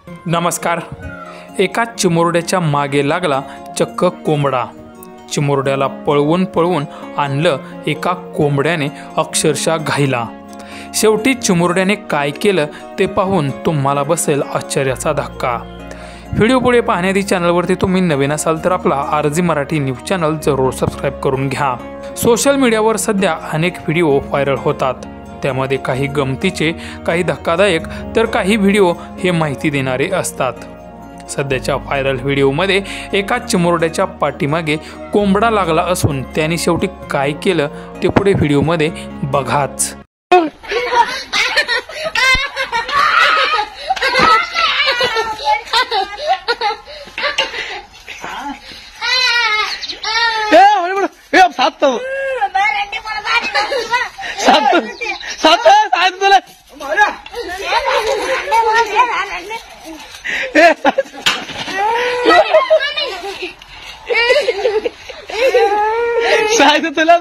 नमस्कार। एका चिमुरड्याच्या मागे लागला चक्क कोंबडा। चिमुरड्याला पळवून पळवून आणलं एका कोंबड्याने अक्षरशः घाईला। शेवटी चिमुरड्याने काय केलं ते पाहून तुम्हाला बसेल आश्चर्याचा धक्का। व्हिडिओ पुढे पाहण्याआधी चॅनलवरती तुम्ही नवीन असाल तर आपला आरजी मराठी न्यूज चॅनल जरूर सबस्क्राईब करून घ्या। सोशल मीडियावर सध्या अनेक व्हिडिओ व्हायरल होतात, त्यामध्ये काही गमतीचे, काही धक्कादायक तर काही व्हिडिओ हे माहिती देणारे असतात। सध्याच्या व्हायरल व्हिडिओमध्ये एका चिमुरड्याच्या पाठीमागे कोंबडा लागला असून त्याने शेवटी काय केलं ते पुढे व्हिडिओमध्ये बघाच। साहित्य तुला